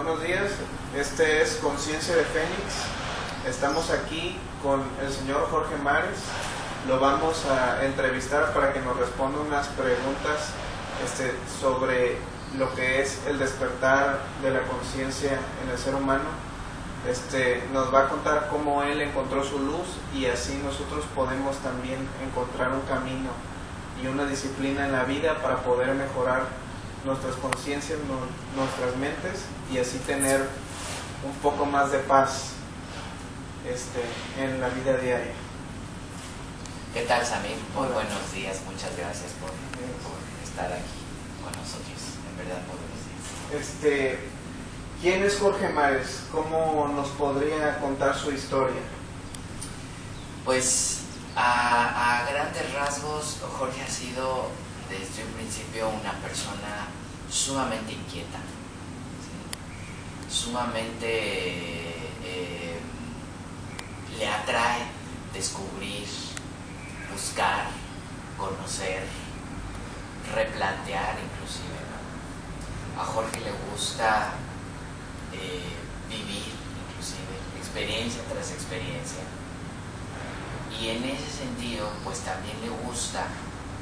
Buenos días, este es Conciencia de Fénix. Estamos aquí con el señor Jorge Mares. Lo vamos a entrevistar para que nos responda unas preguntas sobre lo que es el despertar de la conciencia en el ser humano. Nos va a contar cómo él encontró su luz y así nosotros podemos también encontrar un camino y una disciplina en la vida para poder mejorar nuestras conciencias, nuestras mentes y así tener un poco más de paz en la vida diaria. ¿Qué tal, Samir? Muy buenos días, muchas gracias por estar aquí con nosotros, en verdad muy buenos días. ¿Quién es Jorge Mares? ¿Cómo nos podría contar su historia? Pues a grandes rasgos, Jorge ha sido desde un principio una persona sumamente inquieta, ¿sí? Sumamente le atrae descubrir, buscar, conocer, replantear inclusive, ¿no? A Jorge le gusta vivir inclusive experiencia tras experiencia, y en ese sentido pues también le gusta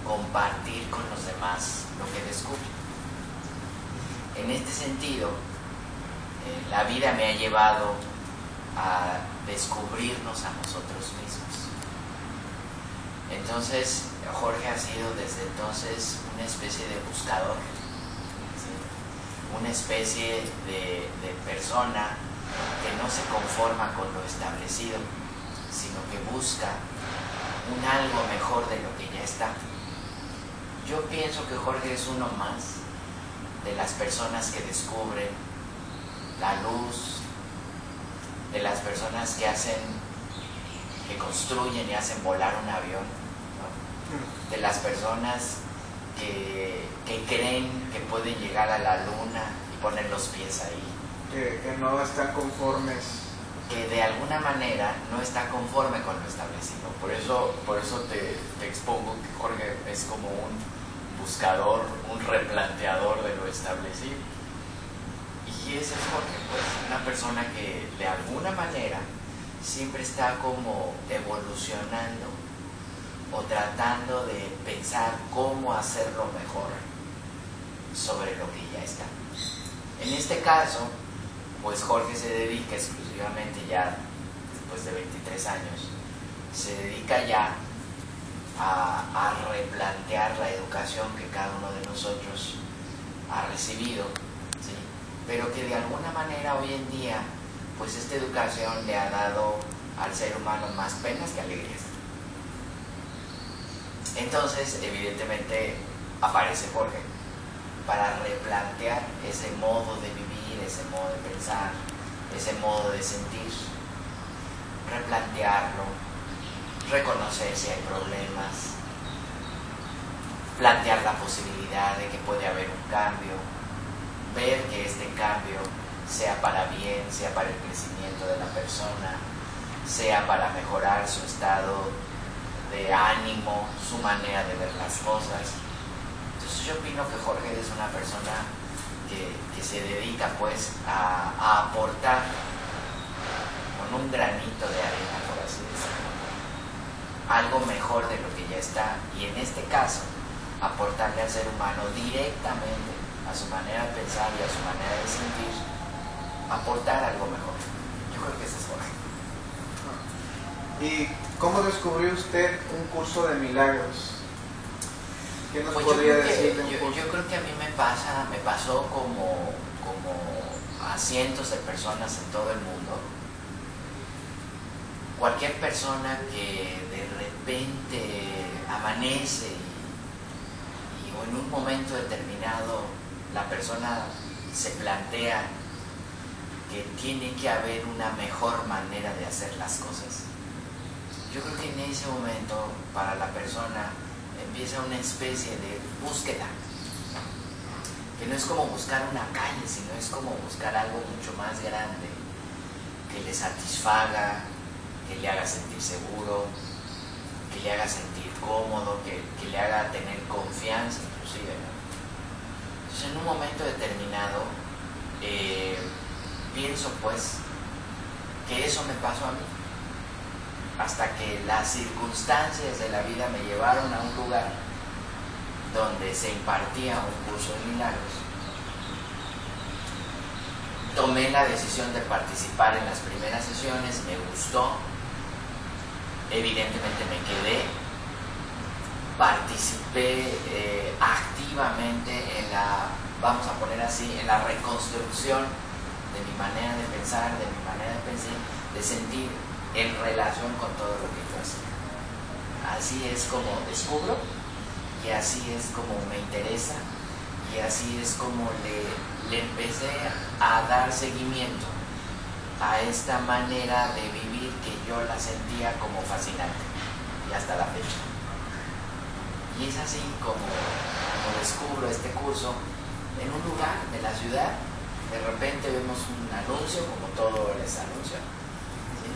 compartir con los demás lo que descubre. En este sentido, la vida me ha llevado a descubrirnos a nosotros mismos. Entonces, Jorge ha sido desde entonces una especie de buscador, ¿sí? Una especie de persona que no se conforma con lo establecido, sino que busca un algo mejor de lo que ya está. Yo pienso que Jorge es uno más de las personas que descubren la luz, de las personas que construyen y hacen volar un avión, ¿no? De las personas que creen que pueden llegar a la luna y poner los pies ahí. Que no están conformes. Que de alguna manera no está conforme con lo establecido. Por eso te expongo que Jorge es como un buscador, un replanteador de lo establecido. Y ese es Jorge, pues, una persona que de alguna manera siempre está como evolucionando o tratando de pensar cómo hacerlo mejor sobre lo que ya está. En este caso, pues Jorge se dedica exclusivamente ya, después de 23 años, se dedica ya a replantear la educación que cada uno de nosotros ha recibido, ¿sí? Pero que de alguna manera hoy en día, pues esta educación le ha dado al ser humano más penas que alegrías. Entonces, evidentemente, aparece Jorge para replantear ese modo de vivir, ese modo de pensar, ese modo de sentir, replantearlo, reconocer si hay problemas, plantear la posibilidad de que puede haber un cambio, ver que este cambio sea para bien, sea para el crecimiento de la persona, sea para mejorar su estado de ánimo, su manera de ver las cosas. Entonces yo opino que Jorge es una persona que se dedica pues a aportar con un granito de arena, por así decirlo, algo mejor de lo que ya está, y en este caso aportarle al ser humano directamente a su manera de pensar y a su manera de sentir, aportar algo mejor. Yo creo que ese es Jorge. ¿Y cómo descubrió usted un curso de milagros? ¿Qué nos Pues podría decir de un curso? yo creo que a mí me pasó como a cientos de personas en todo el mundo. Cualquier persona que de repente amanece y en un momento determinado la persona se plantea que tiene que haber una mejor manera de hacer las cosas. Yo creo que en ese momento para la persona empieza una especie de búsqueda, que no es como buscar una calle, sino es como buscar algo mucho más grande, que le satisfaga, que le haga sentir seguro, que le haga sentir cómodo, que le haga tener confianza inclusive, ¿no? Entonces en un momento determinado pienso pues que eso me pasó a mí, hasta que las circunstancias de la vida me llevaron a un lugar donde se impartía un curso de milagros. Tomé la decisión de participar en las primeras sesiones, me gustó, evidentemente me quedé, participé activamente en la, vamos a poner así, en la reconstrucción de mi manera de pensar, de mi manera de sentir en relación con todo lo que yo hacía. Así es como descubro, y así es como me interesa, y así es como le empecé a dar seguimiento a esta manera de vivir que yo la sentía como fascinante, y hasta la fecha. Y es así como descubro este curso en un lugar de la ciudad. De repente vemos un anuncio, como todo es anuncio, ¿sí?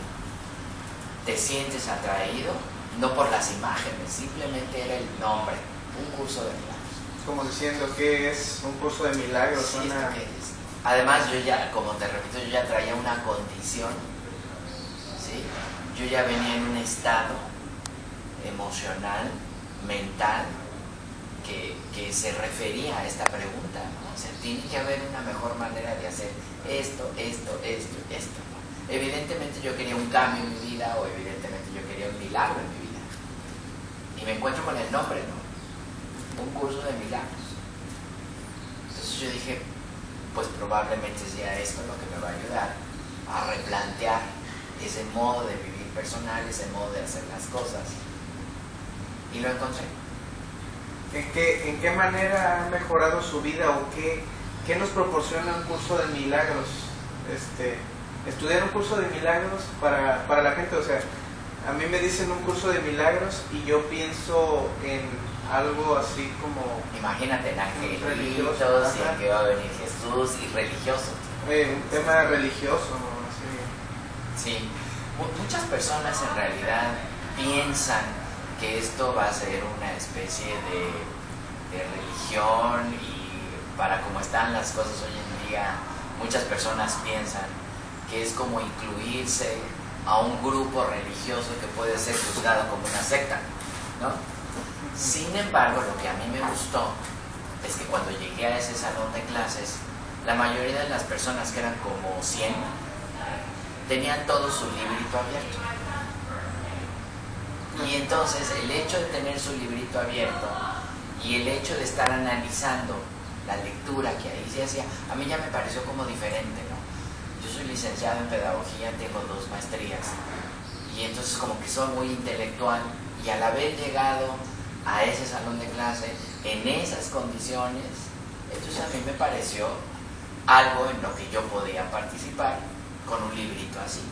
Te sientes atraído, no por las imágenes, simplemente era el nombre, un curso de milagros. Como diciendo que es un curso de milagros. Sí, además yo ya, como te repito, yo ya traía una condición, ¿sí? Yo ya venía en un estado emocional, mental, que se refería a esta pregunta, ¿no? O sea, tiene que haber una mejor manera de hacer esto, ¿no? Evidentemente yo quería un cambio en mi vida, o evidentemente yo quería un milagro en mi vida. Y me encuentro con el nombre, ¿no? Un curso de milagros. Entonces yo dije, pues probablemente sea esto lo que me va a ayudar a replantear ese modo de vivir personal, ese modo de hacer las cosas. Y lo encontré. ¿En qué manera ha mejorado su vida, o qué nos proporciona un curso de milagros? Estudiar un curso de milagros para la gente, o sea, a mí me dicen un curso de milagros y yo pienso en algo así como... Imagínate en angelitos, y que va a venir Jesús, y religioso. Un tema religioso, ¿no? Sí, muchas personas en realidad piensan que esto va a ser una especie de religión, y para como están las cosas hoy en día, muchas personas piensan que es como incluirse a un grupo religioso que puede ser juzgado como una secta, ¿no? Sin embargo, lo que a mí me gustó es que cuando llegué a ese salón de clases, la mayoría de las personas, que eran como 100, tenían todo su librito abierto. Y entonces el hecho de tener su librito abierto y el hecho de estar analizando la lectura que ahí se hacía, a mí ya me pareció como diferente, ¿no? Yo soy licenciado en pedagogía, tengo 2 maestrías, y entonces como que soy muy intelectual, y al haber llegado a ese salón de clase en esas condiciones, entonces a mí me pareció algo en lo que yo podía participar con un librito así.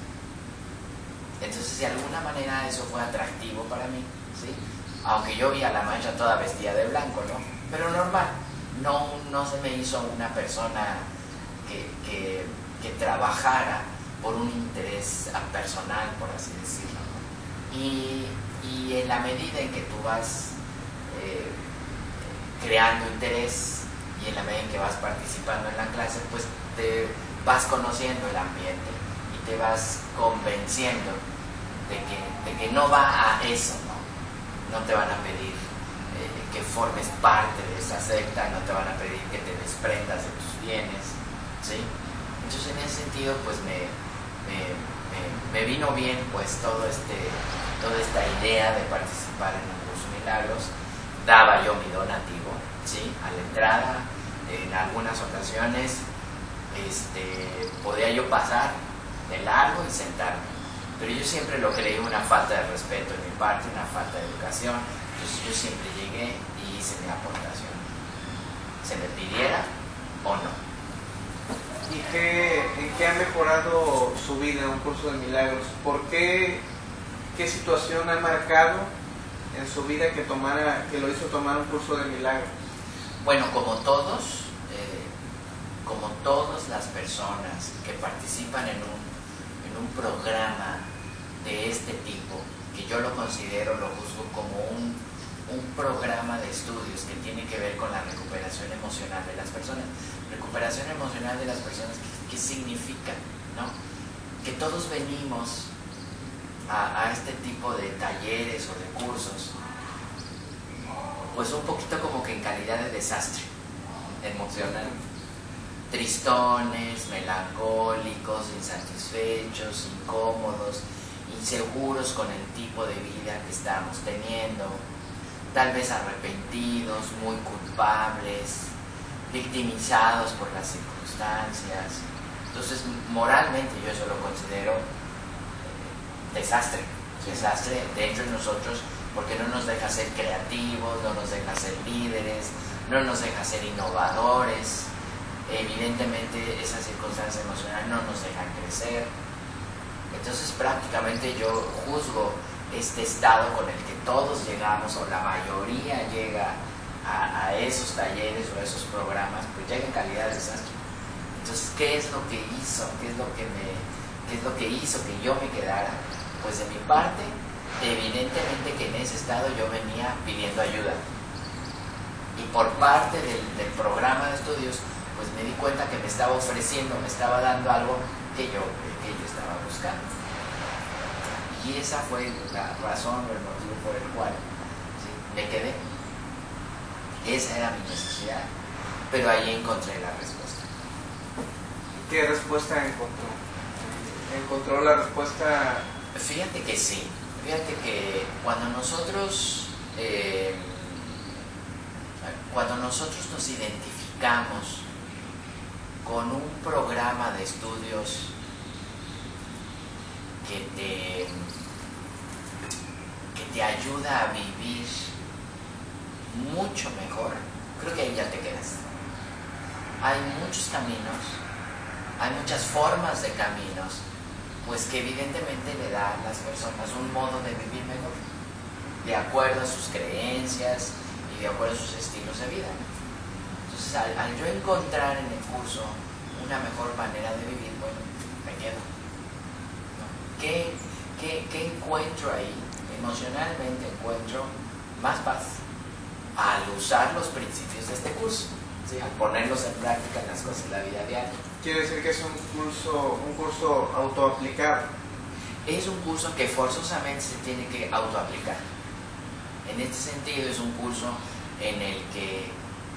Entonces, de alguna manera eso fue atractivo para mí, ¿sí? Aunque yo vi a la maestra toda vestida de blanco, ¿no? Pero normal, no se me hizo una persona que trabajara por un interés personal, por así decirlo, ¿no? Y en la medida en que tú vas creando interés, y en la medida en que vas participando en la clase, pues te vas conociendo el ambiente y te vas convenciendo de que no va a eso, ¿no? No te van a pedir que formes parte de esa secta, no te van a pedir que te desprendas de tus bienes, ¿sí? Entonces, en ese sentido, pues me vino bien pues toda esta idea de participar en un curso de milagros. Daba yo mi donativo, ¿sí? A la entrada. En algunas ocasiones podía yo pasar de largo y sentarme, pero yo siempre lo creí una falta de respeto en mi parte, una falta de educación. Entonces yo siempre llegué y hice mi aportación, se me pidiera o no. ¿Y en qué ha mejorado su vida un curso de milagros? ¿Por qué situación ha marcado en su vida que lo hizo tomar un curso de milagros? Bueno, como todas las personas que participan en un programa de este tipo, que yo lo considero, lo juzgo como un programa de estudios que tiene que ver con la recuperación emocional de las personas. Recuperación emocional de las personas qué significa, ¿no? Que todos venimos a este tipo de talleres o de cursos, pues un poquito como que en calidad de desastre emocional, tristones, melancólicos, insatisfechos, incómodos, inseguros con el tipo de vida que estamos teniendo, tal vez arrepentidos, muy culpables, victimizados por las circunstancias. Entonces, moralmente yo eso lo considero desastre dentro de nosotros, porque no nos deja ser creativos, no nos deja ser líderes, no nos deja ser innovadores. Evidentemente esa circunstancia emocional no nos deja crecer. Entonces prácticamente yo juzgo este estado con el que todos llegamos, o la mayoría llega a esos talleres o a esos programas, pues llega en calidad de desastre. Entonces, ¿qué es lo que hizo? ¿Qué es lo que hizo que yo me quedara? Pues de mi parte, evidentemente que en ese estado yo venía pidiendo ayuda. Y por parte del programa de estudios, pues me di cuenta que me estaba ofreciendo, me estaba dando algo que yo estaba buscando. Y esa fue la razón o el motivo por el cual, ¿sí?, me quedé. Esa era mi necesidad, pero ahí encontré la respuesta. ¿Qué respuesta encontró? ¿Encontró la respuesta? Fíjate que sí. Fíjate que cuando nosotros nos identificamos con un programa de estudios que te ayuda a vivir mucho mejor, creo que ahí ya te quedas. Hay muchos caminos, hay muchas formas de caminos, pues que evidentemente le da a las personas un modo de vivir mejor, de acuerdo a sus creencias y de acuerdo a sus estilos de vida. Entonces, al yo encontrar en el curso una mejor manera de vivir, bueno, me quedo, ¿no? ¿Qué encuentro ahí? Emocionalmente encuentro más paz al usar los principios de este curso, ¿sí?, al ponerlos en práctica en las cosas de la vida diaria. Quiere decir que es un curso autoaplicado. Es un curso que forzosamente se tiene que autoaplicar. En este sentido es un curso en el que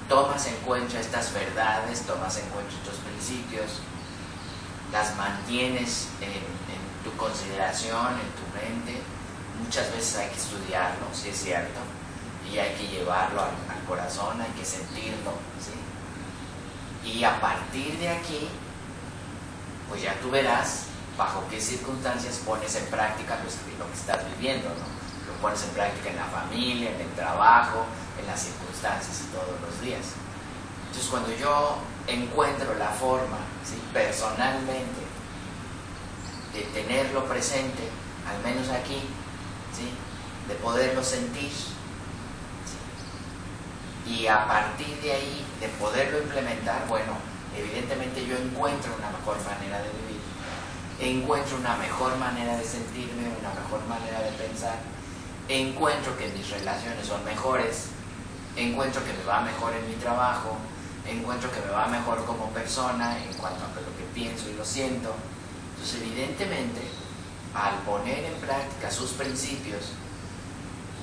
tomas en cuenta estas verdades, tomas en cuenta estos principios, las mantienes en tu consideración, en tu mente. Muchas veces hay que estudiarlo, sí es cierto, y hay que llevarlo al corazón, hay que sentirlo, ¿sí? Y a partir de aquí, pues ya tú verás bajo qué circunstancias pones en práctica lo que estás viviendo, ¿no? Lo pones en práctica en la familia, en el trabajo, en las circunstancias y todos los días. Entonces, cuando yo encuentro la forma, ¿sí?, personalmente, de tenerlo presente, al menos aquí, ¿sí?, de poderlo sentir, ¿sí?, y a partir de ahí, de poderlo implementar, bueno, evidentemente yo encuentro una mejor manera de vivir, encuentro una mejor manera de sentirme, una mejor manera de pensar, encuentro que mis relaciones son mejores, encuentro que me va mejor en mi trabajo, encuentro que me va mejor como persona en cuanto a lo que pienso y lo siento. Entonces, evidentemente, al poner en práctica sus principios,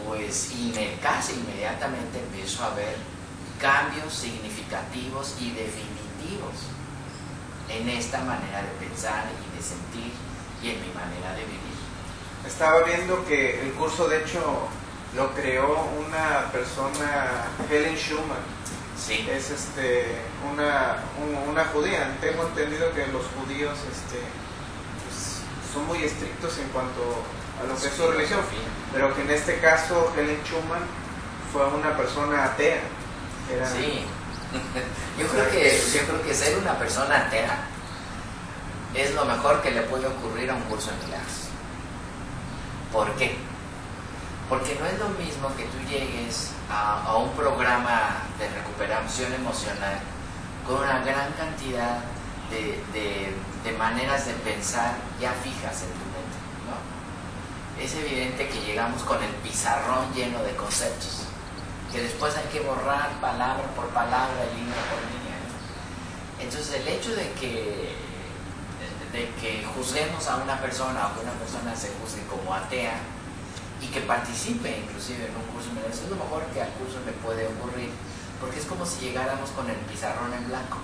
pues casi inmediatamente empiezo a ver cambios significativos y definitivos en esta manera de pensar y de sentir y en mi manera de vivir. Estaba viendo que el curso, de hecho, lo creó una persona, Helen Schumann. Sí. Es una judía. Tengo entendido que los judíos pues, son muy estrictos en cuanto a lo que es su religión, pero que en este caso Helen Schumann fue una persona atea. Sí. Yo creo que ser una persona atea es lo mejor que le puede ocurrir a un curso de milagros. ¿Por qué? Porque no es lo mismo que tú llegues a un programa de recuperación emocional con una gran cantidad de maneras de pensar ya fijas en tu mente, ¿no? Es evidente que llegamos con el pizarrón lleno de conceptos, que después hay que borrar palabra por palabra, línea por línea, ¿no? Entonces el hecho de que juzguemos a una persona o que una persona se juzgue como atea y que participe inclusive en un curso milenario. Eso es lo mejor que al curso le puede ocurrir, porque es como si llegáramos con el pizarrón en blanco